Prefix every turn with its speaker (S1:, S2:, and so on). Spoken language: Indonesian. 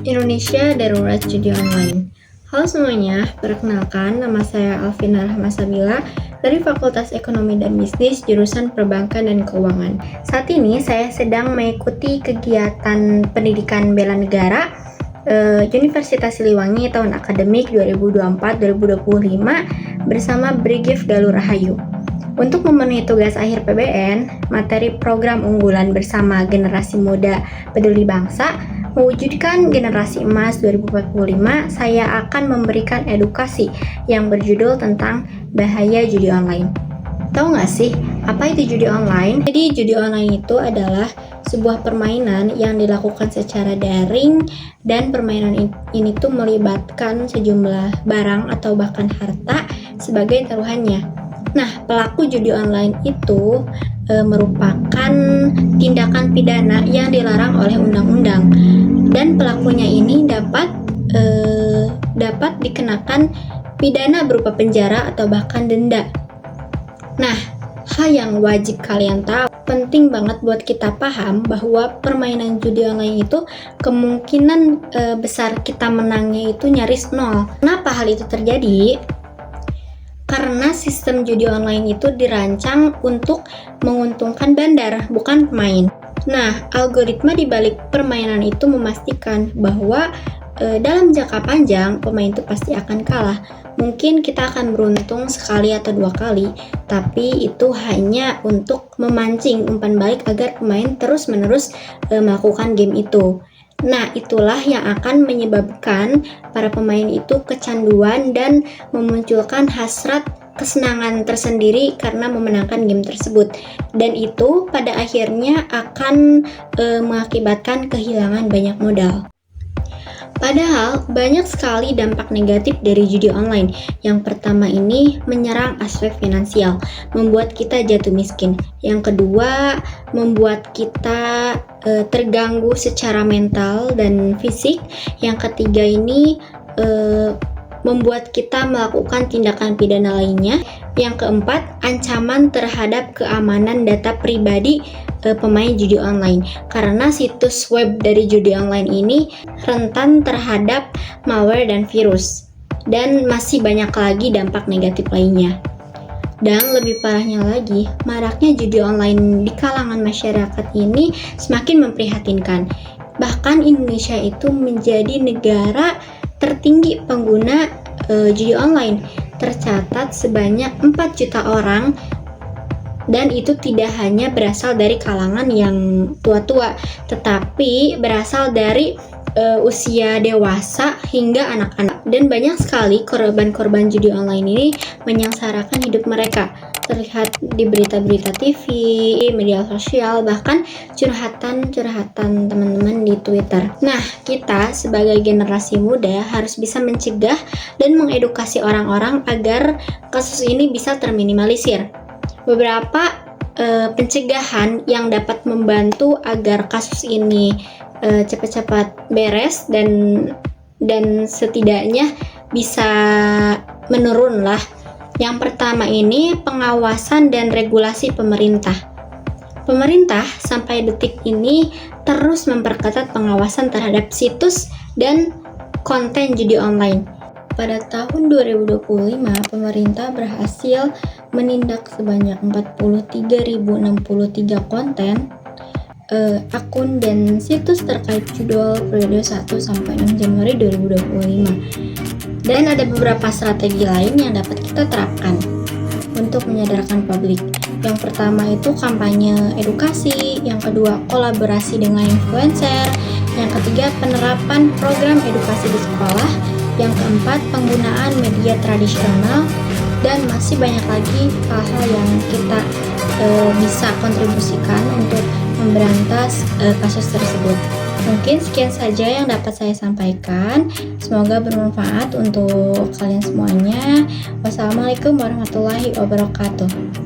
S1: Indonesia Darurat Judi Online. Halo semuanya, perkenalkan nama saya Alvina Rahmasabila dari Fakultas Ekonomi dan Bisnis jurusan Perbankan dan Keuangan. Saat ini saya sedang mengikuti kegiatan pendidikan bela negara Universitas Siliwangi tahun akademik 2024-2025 bersama Brigif Galuh Rahayu. Untuk memenuhi tugas akhir PBN, materi program unggulan bersama generasi muda peduli bangsa, mewujudkan generasi emas 2045, saya akan memberikan edukasi yang berjudul tentang bahaya judi online. Tahu nggak sih, apa itu judi online? Jadi judi online itu adalah sebuah permainan yang dilakukan secara daring dan permainan ini tuh melibatkan sejumlah barang atau bahkan harta sebagai taruhannya. Nah, pelaku judi online itu merupakan tindakan pidana yang dilarang oleh undang-undang, dan pelakunya ini dapat dikenakan pidana berupa penjara atau bahkan denda. Nah, hal yang wajib kalian tahu, penting banget buat kita paham bahwa permainan judi online itu kemungkinan besar kita menangnya itu nyaris nol. Kenapa hal itu terjadi? Karena sistem judi online itu dirancang untuk menguntungkan bandar, bukan pemain. Nah, algoritma di balik permainan itu memastikan bahwa dalam jangka panjang pemain itu pasti akan kalah. Mungkin kita akan beruntung sekali atau dua kali, tapi itu hanya untuk memancing umpan balik agar pemain terus-menerus melakukan game itu. Nah, itulah yang akan menyebabkan para pemain itu kecanduan dan memunculkan hasrat kesenangan tersendiri karena memenangkan game tersebut. Dan itu pada akhirnya akan mengakibatkan kehilangan banyak modal. Padahal banyak sekali dampak negatif dari judi online. Yang pertama ini menyerang aspek finansial, membuat kita jatuh miskin. Yang kedua, membuat kita terganggu secara mental dan fisik. Yang ketiga ini membuat kita melakukan tindakan pidana lainnya. Yang keempat, ancaman terhadap keamanan data pribadi pemain judi online, karena situs web dari judi online ini rentan terhadap malware dan virus, dan masih banyak lagi dampak negatif lainnya. Dan lebih parahnya lagi, maraknya judi online di kalangan masyarakat ini semakin memprihatinkan. Bahkan Indonesia itu menjadi negara tertinggi pengguna judi online. Tercatat sebanyak 4 juta orang, dan itu tidak hanya berasal dari kalangan yang tua-tua, tetapi berasal dari usia dewasa hingga anak-anak. Dan banyak sekali korban-korban judi online ini menyengsarakan hidup mereka. Terlihat di berita-berita TV, media sosial, bahkan curhatan teman-teman di Twitter. Nah, kita sebagai generasi muda harus bisa mencegah dan mengedukasi orang-orang agar kasus ini bisa terminimalisir. Beberapa pencegahan yang dapat membantu agar kasus ini cepat-cepat beres dan setidaknya bisa menurun lah. Yang pertama ini pengawasan dan regulasi pemerintah. Pemerintah sampai detik ini terus memperketat pengawasan terhadap situs dan konten judi online. Pada tahun 2025, pemerintah berhasil menindak sebanyak 43.063 konten, akun dan situs terkait judul periode 1 sampai 6 Januari 2025. Dan ada beberapa strategi lain yang dapat kita terapkan untuk menyadarkan publik. Yang pertama itu kampanye edukasi, yang kedua kolaborasi dengan influencer, yang ketiga penerapan program edukasi di sekolah, yang keempat penggunaan media tradisional, dan masih banyak lagi hal-hal yang kita bisa kontribusikan untuk memberantas kasus tersebut. Mungkin sekian saja yang dapat saya sampaikan. Semoga bermanfaat untuk kalian semuanya. Wassalamualaikum warahmatullahi wabarakatuh.